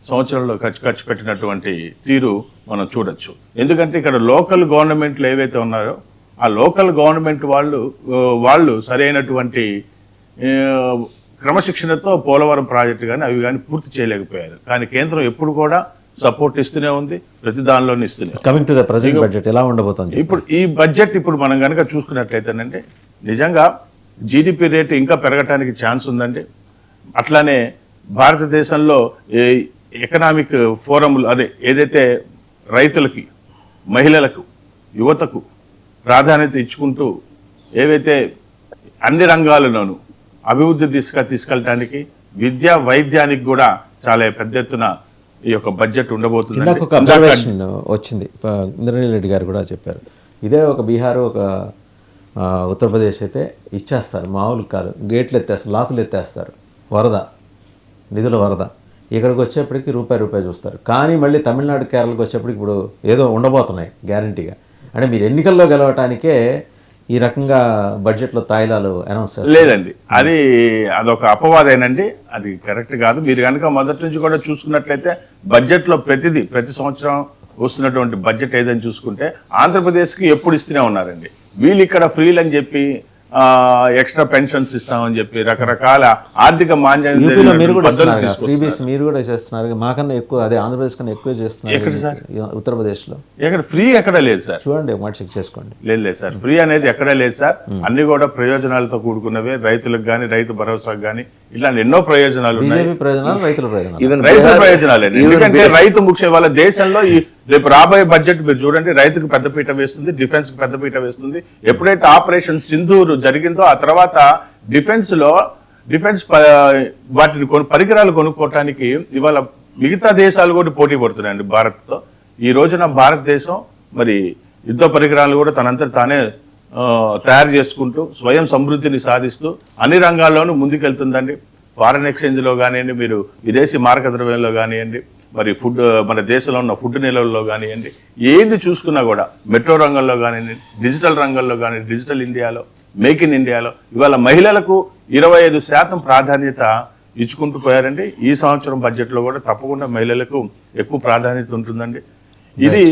సంవత్సరంలో ఖర్చు పెట్టినటువంటి తీరు మనం చూడొచ్చు. ఎందుకంటే ఇక్కడ లోకల్ గవర్నమెంట్లు ఏవైతే ఉన్నారో ఆ లోకల్ గవర్నమెంట్ వాళ్ళు సరైనటువంటి క్రమశిక్షణతో పోలవరం ప్రాజెక్టు కానీ అవి కానీ పూర్తి చేయలేకపోయారు. కానీ కేంద్రం ఎప్పుడు కూడా సపోర్ట్ ఇస్తూనే ఉంది, ప్రతి దానిలోనే ఇస్తుంది. Coming to the present budget ఎలా ఉండబోతుంది? ఇప్పుడు ఈ బడ్జెట్ ఇప్పుడు మనం కనుక చూసుకున్నట్లయితేనండి నిజంగా జీడిపి రేటు ఇంకా పెరగటానికి ఛాన్స్ ఉందండి. అట్లానే భారతదేశంలో ఎకనామిక్ ఫోరంలు ఏదైతే రైతులకి, మహిళలకు, యువతకు ప్రాధాన్యత ఇచ్చుకుంటూ ఏవైతే అన్ని రంగాలలోనూ అభివృద్ధి దిశగా తీసుకెళ్ళడానికి, విద్య వైద్యానికి కూడా చాలా పెద్ద ఎత్తున ఈ యొక్క బడ్జెట్ ఉండబోతుంది. ఒక అబ్జర్వేషన్ వచ్చింది, ఇంద్రనీల్ రెడ్డి గారు కూడా చెప్పారు. ఇదే ఒక బీహార్, ఒక ఉత్తరప్రదేశ్ అయితే ఇచ్చేస్తారు, మామూలు కాదు, గేట్లు ఎత్తేస్తారు, లాకులు ఎత్తేస్తారు, నిధుల వరద. ఇక్కడికి వచ్చేప్పటికి రూపాయి చూస్తారు. కానీ మళ్ళీ తమిళనాడు, కేరళకు వచ్చేప్పటికి ఇప్పుడు ఏదో ఉండబోతున్నాయి గ్యారంటీగా. అంటే మీరు ఎన్నికల్లో గెలవటానికే ఈ రకంగా బడ్జెట్లో తాయిలాలు అనౌన్స్ చేస్తారు. లేదండి, అదొక అపవాదేనండి, అది కరెక్ట్ కాదు. మీరు కనుక మొదటి నుంచి కూడా చూసుకున్నట్లయితే బడ్జెట్లో ప్రతి సంవత్సరం వస్తున్నటువంటి బడ్జెట్ ఏదని చూసుకుంటే ఆంధ్రప్రదేశ్కి ఎప్పుడు ఇస్తూనే ఉన్నారండి. వీళ్ళు ఇక్కడ ఫ్రీలు అని చెప్పి ఎక్స్ట్రా పెన్షన్స్ ఇస్తామని చెప్పి రకరకాల ఆర్థిక మాంద్యం మీరు కూడా చేస్తున్నారు, మాకన్నా ఎక్కువ, అదే ఆంధ్రప్రదేశ్ కన్నా ఎక్కువ చేస్తున్నారు ఉత్తరప్రదేశ్ లో. ఎక్కడ ఫ్రీ ఎక్కడ లేదు సార్, చూడండి మాట చెక్ చేసుకోండి. లేదు సార్, ఫ్రీ అనేది ఎక్కడా లేదు సార్. అన్ని కూడా ప్రయోజనాలతో కూడుకున్నవే, రైతులకు కానీ, రైతు భరోసాకు కానీ, ఇట్లాంటి ఎన్నో ప్రయోజనాలు ఉన్నాయి. రైతుల ప్రయోజనాలు ఎందుకంటే రైతు ముఖ్యం. వాళ్ళ దేశంలో రేపు రాబోయే బడ్జెట్ మీరు చూడండి, రైతుకు పెద్దపీట వేస్తుంది, డిఫెన్స్ కు పెద్దపీట వేస్తుంది. ఎప్పుడైతే ఆపరేషన్ సింధూర్ జరిగిందో ఆ తర్వాత డిఫెన్స్ వాటిని పరికరాలు కొనుక్కోవటానికి ఇవాళ మిగతా దేశాలు కూడా పోటీ పడుతున్నాయండి భారత్తో. ఈ రోజున భారతదేశం మరి యుద్ధ పరికరాలు కూడా తనంతట తానే తయారు చేసుకుంటూ స్వయం సమృద్ధిని సాధిస్తూ అన్ని రంగాల్లోనూ ముందుకెళ్తుందండి. ఫారెన్ ఎక్స్చేంజ్లో కానివ్వండి, మీరు విదేశీ మారక ద్రవ్యంలో కానివ్వండి, మరి మన దేశంలో ఉన్న ఫుడ్ నిల్వల్లో కానివ్వండి, ఏది చూసుకున్నా కూడా మెట్రో రంగంలో కానివ్వండి, డిజిటల్ రంగంలో కానివ్వండి, డిజిటల్ ఇండియాలో, మేక్ ఇన్ ఇండియాలో ఇవాళ మహిళలకు 25% ప్రాధాన్యత ఇచ్చుకుంటూ పోయారండి. ఈ సంవత్సరం బడ్జెట్లో కూడా తప్పకుండా మహిళలకు ఎక్కువ ప్రాధాన్యత ఉంటుందండి. ఇది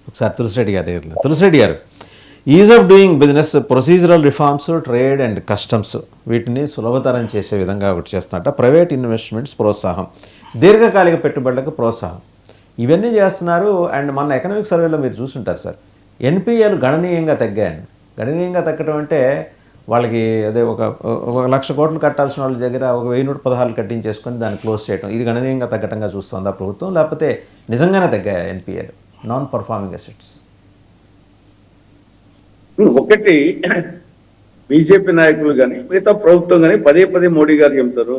ఒకసారి తులసిరెడ్డి గారు is of doing business, procedural reforms, trade and customs వీటిని సులభతరం చేసే విధంగా ఒకటి చేస్తున్నట్ట. ప్రైవేట్ ఇన్వెస్ట్మెంట్స్ ప్రోత్సాహం, దీర్ఘకాలిక పెట్టుబడులకు ప్రోత్సాహం, ఇవన్నీ చేస్తున్నారు. అండ్ మన ఎకనామిక్ సర్వేలో మీరు చూసుంటారు సార్, ఎన్పిఏలు గణనీయంగా తగ్గాయండి. గణనీయంగా తగ్గడం అంటే వాళ్ళకి అదే ఒక 1,00,000 కోట్లు కట్టాల్సిన వాళ్ళ దగ్గర 1,116 కట్టించేసుకొని దాన్ని క్లోజ్ చేయడం, ఇది గణనీయంగా తగ్గటంగా చూస్తుందా ప్రభుత్వం, లేకపోతే నిజంగానే తగ్గాయా ఎన్పిఏలు, నాన్ పర్ఫార్మింగ్ అసెట్స్? ఒకటి బీజేపీ నాయకులు కానీ మిగతా ప్రభుత్వం కానీ పదే మోడీ గారు చెప్తారు,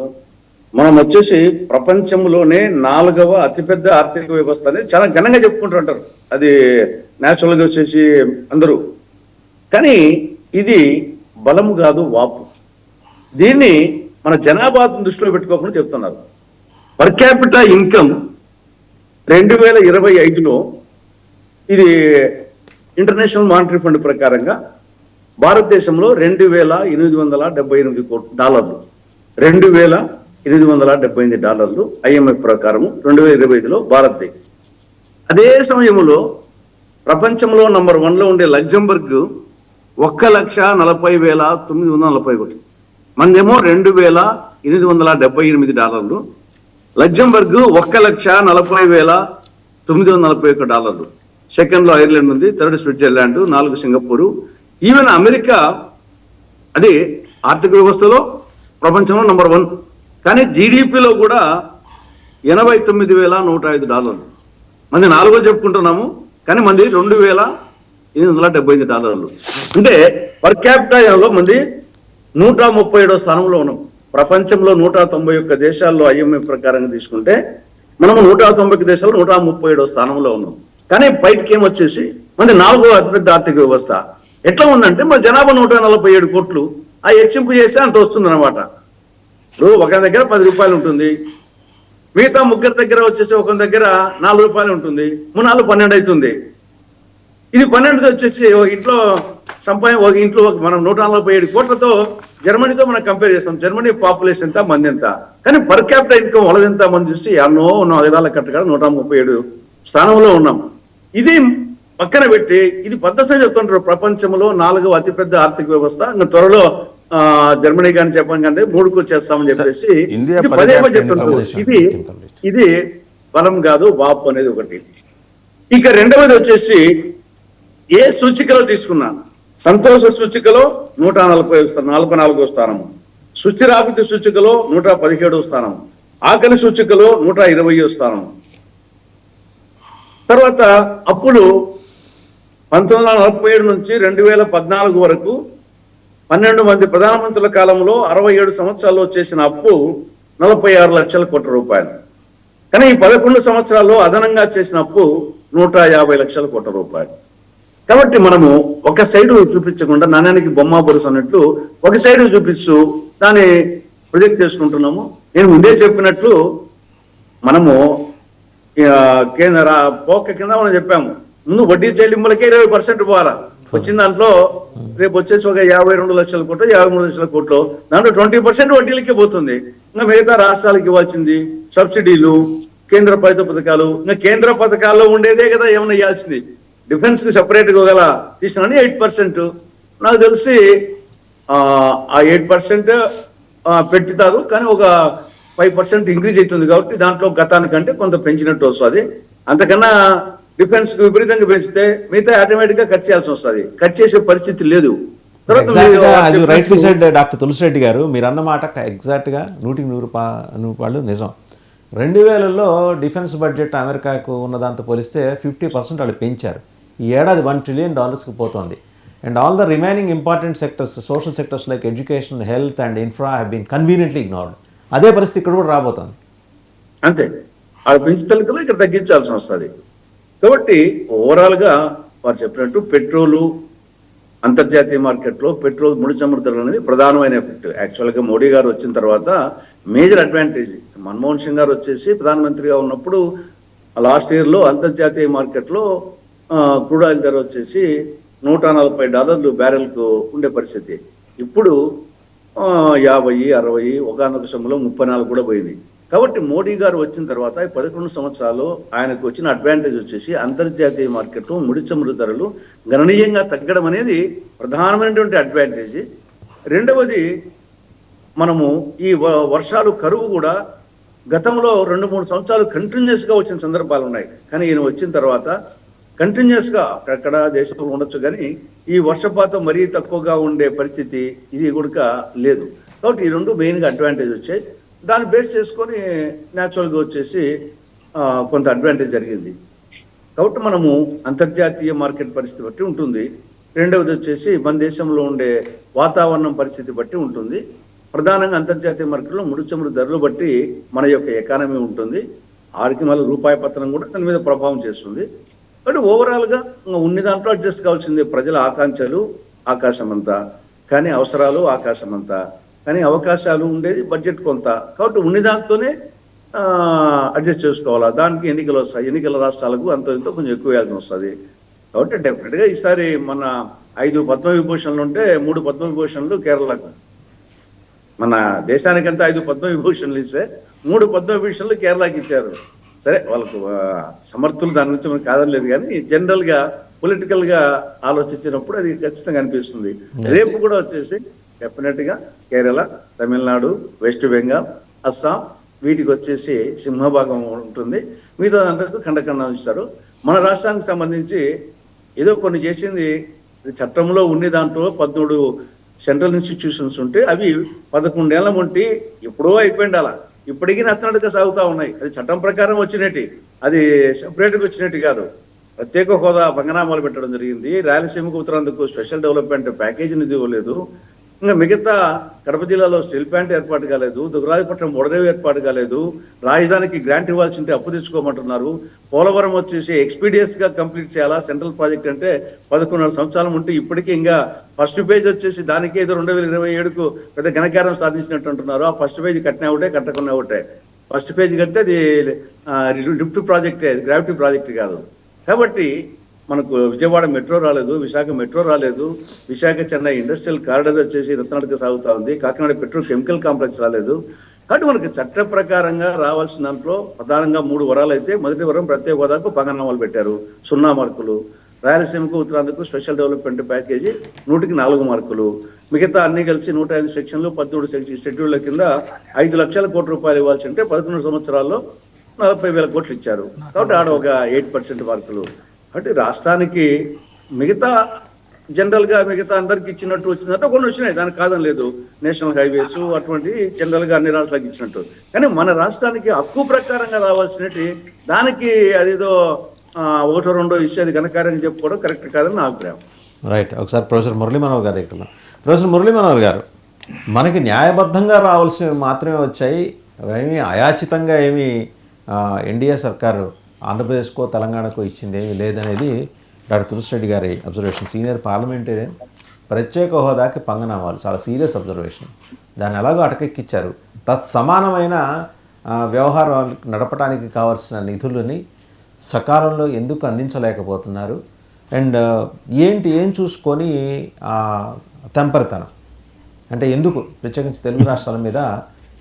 మనం వచ్చేసి ప్రపంచంలోనే 4వ అతిపెద్ద ఆర్థిక వ్యవస్థ అనేది చాలా ఘనంగా చెప్పుకుంటూ ఉంటారు. అది న్యాచురల్గా వచ్చేసి అందరూ. కానీ ఇది బలము కాదు, వాపు. దీన్ని మన జనాభాను దృష్టిలో పెట్టుకోకుండా చెప్తున్నారు. పర్ క్యాపిటల్ ఇన్కమ్ 2025లో ఇది ఇంటర్నేషనల్ మానిటరీ ఫండ్ ప్రకారంగా భారతదేశంలో $2,878 $2,878 IMF ప్రకారం 2025లో భారతదేశం. అదే సమయంలో ప్రపంచంలో నంబర్ 1లో ఉండే లగ్జంబర్గ్ 1,40,941, మనదేమో $2,878, లగ్జంబర్గ్ 1,40,941. సెకండ్ లో ఐర్లాండ్ ఉంది, third Switzerland, 4 Singapore, even America అది ఆర్థిక వ్యవస్థలో ప్రపంచంలో నంబర్ 1. కానీ జీడిపిలో కూడా $89,105. మంది 4వ చెప్పుకుంటున్నాము, కానీ మంది $2,878. అంటే పర్ క్యాపిటల్లో మంది 137వ స్థానంలో ఉన్నాం. ప్రపంచంలో 191 దేశాల్లో IMF ప్రకారంగా తీసుకుంటే మనము 191 దేశాల్లో 137వ స్థానంలో ఉన్నాం. కానీ బయటకి ఏమొచ్చేసి మంది 4వ అతిపెద్ద ఆర్థిక వ్యవస్థ. ఎట్లా ఉందంటే మన జనాభా 147 కోట్లు, ఆ హెచ్చింపు చేస్తే అంత వస్తుంది అనమాట. ఇప్పుడు ఒక దగ్గర 10 రూపాయలు ఉంటుంది, మిగతా ముగ్గురు దగ్గర వచ్చేసి ఒక దగ్గర 4 రూపాయలు ఉంటుంది, 3 12 అవుతుంది. ఇది 12 వచ్చేసి ఒక ఇంట్లో ఒక ఇంట్లో మనం 147 కోట్లతో జర్మనీతో మనం కంపేర్ చేస్తాం. జర్మనీ పాపులేషన్ ఎంత, మంది ఎంత, కానీ పర్ క్యాపిటల్ ఇన్కమ్ వాళ్ళది ఎంత మంది చూసి ఎన్నో 4 కట్టగా 137 స్థానంలో ఉన్నాం. ఇది పక్కన పెట్టి ఇది 10% చెప్తుంటారు ప్రపంచంలో 4వ అతిపెద్ద ఆర్థిక వ్యవస్థ. ఇంకా త్వరలో జర్మనీ కానీ జపాన్ కానీ 3కు వచ్చేస్తామని చెప్పేసి పదే చెప్తుంటారు. ఇది బలం కాదు, వాపు అనేది ఒకటి. ఇక రెండవది వచ్చేసి ఏ సూచికలో తీసుకున్నా, సంతోష సూచికలో 144వ స్థానము, సుస్థిరాభివృద్ధి సూచికలో 117వ స్థానం, ఆకలి సూచికలో 120వ స్థానం. తర్వాత అప్పులు 1947 నుంచి 2014 వరకు 12 మంది ప్రధానమంత్రుల కాలంలో 67 సంవత్సరాల్లో చేసిన అప్పు 46 లక్షల కోట్ల రూపాయలు. కానీ ఈ 11 సంవత్సరాల్లో అదనంగా చేసిన అప్పు 150 లక్షల కోట్ల రూపాయలు. కాబట్టి మనము ఒక సైడు చూపించకుండా నాణ్యానికి బొమ్మ బొరుసు అన్నట్లు ఒక సైడు చూపిస్తూ దాన్ని ప్రొజెక్ట్ చేసుకుంటున్నాము. నేను ముందే చెప్పినట్లు మనము కేంద్ర పోక కింద మనం చెప్పాము, ముందు వడ్డీ చెల్లింపులకే 20% పోవాలా. వచ్చిన దాంట్లో రేపు వచ్చేసి ఒక 52 లక్షల కోట్లు, 53 లక్షల కోట్లు, దాంట్లో 20% వడ్డీలకే పోతుంది. ఇంకా మిగతా రాష్ట్రాలకు ఇవ్వాల్సింది సబ్సిడీలు, కేంద్ర ప్రభుత్వ పథకాలు. ఇంకా కేంద్ర పథకాల్లో ఉండేదే కదా ఏమన్నా ఇవ్వాల్సింది. డిఫెన్స్ కి సెపరేట్ గా గల తీసినా 8%. నాకు తెలిసి ఆ 8% పెట్టుతారు, కానీ ఒక 5% ఇంక్రీజ్ అవుతుంది. కాబట్టి దాంట్లో గతానికంటే కొంత పెంచినట్టు వస్తుంది. అంతకన్నా డిఫెన్స్ విపరీతంగా పెంచితే మిగతా ఆటోమేటిక్ గా కట్ చేయాల్సి వస్తుంది. కట్ చేసే పరిస్థితి లేదు. డాక్టర్ తులసిరెడ్డి గారు మీరు అన్నమాట ఎగ్జాక్ట్ గా 100% నిజం. 2000లో డిఫెన్స్ బడ్జెట్ అమెరికాకు ఉన్న దాంతో పోలిస్తే 50% వాళ్ళు పెంచారు. ఈ ఏడాది $1 trillion పోతోంది. And all the remaining important sectors, social sectors like education, health and infra have been conveniently ignored. అదే పరిస్థితి ఇక్కడ కూడా రాబోతోంది. అంతే, అది పెంచుతలకలో ఇక్కడ తగ్గించాల్సి వస్తుంది. కాబట్టి ఓవరాల్ గా వారు చెప్పినట్టు పెట్రోలు అంతర్జాతీయ మార్కెట్లో పెట్రోల్ ముడి చమురు ధరలు అనేది ప్రధానమైన ఎఫెక్ట్. యాక్చువల్గా మోడీ గారు వచ్చిన తర్వాత మేజర్ అడ్వాంటేజ్. మన్మోహన్ సింగ్ గారు వచ్చేసి ప్రధానమంత్రిగా ఉన్నప్పుడు లాస్ట్ ఇయర్లో అంతర్జాతీయ మార్కెట్లో క్రూడ్ ఆయిల్ ధర వచ్చేసి $140 బ్యారెల్కు ఉండే పరిస్థితి. ఇప్పుడు 50, 60, ఒకనొక సమయంలో 34 కూడా పోయింది. కాబట్టి మోడీ గారు వచ్చిన తర్వాత 11 సంవత్సరాలు ఆయనకు వచ్చిన అడ్వాంటేజ్ వచ్చేసి అంతర్జాతీయ మార్కెట్లో ముడి చమురు ధరలు గణనీయంగా తగ్గడం అనేది ప్రధానమైనటువంటి అడ్వాంటేజ్. రెండవది, మనము ఈ వర్షాలు కరువు కూడా గతంలో 2-3 సంవత్సరాలు కంటిన్యూస్గా వచ్చిన సందర్భాలు ఉన్నాయి. కానీ ఈయన వచ్చిన తర్వాత కంటిన్యూస్గా అక్కడక్కడ దేశంలో ఉండొచ్చు, కానీ ఈ వర్షపాతం మరీ తక్కువగా ఉండే పరిస్థితి ఇది కూడా లేదు. కాబట్టి ఈ రెండు మెయిన్గా అడ్వాంటేజ్ వచ్చాయి. దాన్ని బేస్ చేసుకొని న్యాచురల్గా వచ్చేసి కొంత అడ్వాంటేజ్ జరిగింది. కాబట్టి మనము అంతర్జాతీయ మార్కెట్ పరిస్థితి బట్టి ఉంటుంది. రెండవది వచ్చేసి మన దేశంలో ఉండే వాతావరణం పరిస్థితి బట్టి ఉంటుంది. ప్రధానంగా అంతర్జాతీయ మార్కెట్లో ముడి చమురు ధరలు బట్టి మన యొక్క ఎకానమీ ఉంటుంది. ఆరికి మళ్ళీ రూపాయి పతనం కూడా దాని మీద ప్రభావం చేస్తుంది. కాబట్టి ఓవరాల్గా ఉన్ని దాంట్లో అడ్జస్ట్ కావాల్సింది. ప్రజల ఆకాంక్షలు ఆకాశమంతా, కానీ అవసరాలు ఆకాశమంతా, కానీ అవకాశాలు ఉండేది బడ్జెట్ కొంత. కాబట్టి ఉన్ని దాంతోనే అడ్జస్ట్ చేసుకోవాలా. దానికి ఎన్నికలు వస్తాయి. ఎన్నికల రాష్ట్రాలకు అంత ఇంతో కొంచెం ఎక్కువ వేయాల్సి వస్తుంది. కాబట్టి డెఫినెట్గా ఈసారి మన 5 పద్మవిభూషణలు ఉంటే 3 పద్మవిభూషణలు కేరళకు, మన దేశానికంతా 5 పద్మవిభూషణలు ఇస్తే 3 పద్మవిభూషణలు కేరళకి ఇచ్చారు. సరే, వాళ్ళకు సమర్థులు దాని నుంచి మనకు కాదలేదు, కానీ జనరల్ గా పొలిటికల్ గా ఆలోచించినప్పుడు అది ఖచ్చితంగా అనిపిస్తుంది. రేపు కూడా వచ్చేసి డెఫినెట్ గా కేరళ, తమిళనాడు, వెస్ట్ బెంగాల్, అస్సాం వీటికి వచ్చేసి సింహభాగం ఉంటుంది. మిగతా అందరికీ ఖండఖండ ఉంచుతారు. మన రాష్ట్రానికి సంబంధించి ఏదో కొన్ని చేసింది చట్టంలో ఉండే దాంట్లో 13 సెంట్రల్ ఇన్స్టిట్యూషన్స్ ఉంటే అవి 11 ఏళ్ల ఉంటే ఎప్పుడో అయిపోయింది. అలా ఇప్పటికీ నత్తనట్టుగా సాగుతా ఉన్నాయి. అది చట్టం ప్రకారం వచ్చినట్టు, అది సెపరేట్గా వచ్చినట్టు కాదు. ప్రత్యేక హోదా పంగనామాలు పెట్టడం జరిగింది. రాయలసీమకు ఉత్తరాంధ్రకు స్పెషల్ డెవలప్మెంట్ ప్యాకేజీ నిధి ఇవ్వలేదు. ఇంకా మిగతా కడప జిల్లాలో స్టీల్ ప్లాంట్ ఏర్పాటు కాలేదు, దుగ్గరాజపట్నం ఓడరేవు ఏర్పాటు కాలేదు, రాజధానికి గ్రాంట్ ఇవ్వాల్సింటే అప్పు తెచ్చుకోమంటున్నారు. పోలవరం వచ్చేసి ఎక్స్పీడియస్ గా కంప్లీట్ చేయాలా, సెంట్రల్ ప్రాజెక్ట్ అంటే 11 సంవత్సరాలు ఉంటే ఇప్పటికీ ఇంకా ఫస్ట్ పేజ్ వచ్చేసి దానికి ఏదో 2027కు పెద్ద ఘనకారం సాధించినట్టు అంటున్నారు. ఆ ఫస్ట్ పేజ్ కట్టినా ఒకటే, కట్టకున్నా ఒకటే. ఫస్ట్ పేజ్ కడితే అది లిఫ్ట్ ప్రాజెక్టే, అది గ్రావిటీ ప్రాజెక్ట్ కాదు. కాబట్టి మనకు విజయవాడ మెట్రో రాలేదు, విశాఖ మెట్రో రాలేదు, విశాఖ చెన్నై ఇండస్ట్రియల్ కారిడార్ వచ్చేసి రత్నాడికి సాగుతా ఉంది, కాకినాడ పెట్రో కెమికల్ కాంప్లెక్స్ రాలేదు. కాబట్టి మనకు చట్ట ప్రకారంగా రావాల్సిన దాంట్లో ప్రధానంగా 3 వరాలు అయితే, మొదటి వరం ప్రత్యేక హోదాకు పంగనామాలు పెట్టారు, 0 మార్కులు. రాయలసీమకు ఉత్తరాంధ్రకు స్పెషల్ డెవలప్మెంట్ ప్యాకేజీ 100కి 4 మార్కులు. మిగతా అన్ని కలిసి 105 సెక్షన్లు 13 షెడ్యూళ్ల కింద 5 లక్షల కోట్ల రూపాయలు ఇవ్వాల్సి ఉంటే 11 సంవత్సరాల్లో 40,000 కోట్లు ఇచ్చారు. కాబట్టి ఆడ ఒక 8% మార్కులు. అంటే రాష్ట్రానికి మిగతా జనరల్ గా మిగతా అందరికి ఇచ్చినట్టు వచ్చినట్టు కొన్ని వచ్చినాయి, దానికి కాదని లేదు. నేషనల్ హైవేస్ అటువంటి జనరల్ గా అన్ని రాష్ట్రాలకు ఇచ్చినట్టు. కానీ మన రాష్ట్రానికి హక్కు ప్రకారంగా రావాల్సినట్టు దానికి అదేదో 1-2 విషయాన్ని ఘనకార్యంగా చెప్పుకోవడం కరెక్ట్ కాదని నా అభిప్రాయం. రైట్. ఒకసారి ప్రొఫెసర్ మురళీ మనోహర్ గారు దగ్గర. ప్రొఫెసర్ మురళీ మనోహర్ గారు, మనకి న్యాయబద్ధంగా రావాల్సినవి మాత్రమే వచ్చాయి, ఏమీ అయాచితంగా ఏమీ ఎన్డీఏ సర్కారు ఆంధ్రప్రదేశ్కో తెలంగాణకో ఇచ్చింది ఏమీ లేదనేది డాక్టర్ తులసిరెడ్డి గారి అబ్జర్వేషన్. Senior parliamentarian. ప్రత్యేక హోదాకి పంగనామాలు చాలా సీరియస్ అబ్జర్వేషన్. దాన్ని ఎలాగో అటకెక్కిచ్చారు. తత్సమానమైన వ్యవహారం నడపడానికి కావాల్సిన నిధులని సకాలంలో ఎందుకు అందించలేకపోతున్నారు? అండ్ ఏం చూసుకొని తెంపరితనం అంటే ఎందుకు ప్రత్యేకించి తెలుగు రాష్ట్రాల మీద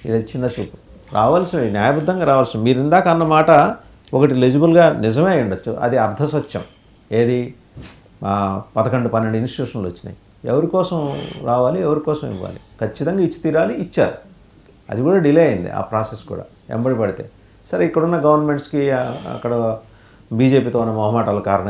ఇది చిన్న చూపు? రావాల్సినవి న్యాయబద్ధంగా రావాల్సిన, మీరు ఇందాక అన్న మాట ఒకటి లెజిబుల్గా నిజమే ఉండొచ్చు, అది అర్ధసత్యం. ఏది 11-12 ఇన్స్టిట్యూషన్లు వచ్చినాయి, ఎవరి కోసం రావాలి, ఎవరి కోసం ఇవ్వాలి? ఖచ్చితంగా ఇచ్చి తీరాలి, ఇచ్చారు. అది కూడా డిలే అయింది, ఆ ప్రాసెస్ కూడా ఎంబడి పడితే. సరే, ఇక్కడున్న గవర్నమెంట్స్కి అక్కడ బీజేపీతో ఉన్న మొహమాటాల కారణంగా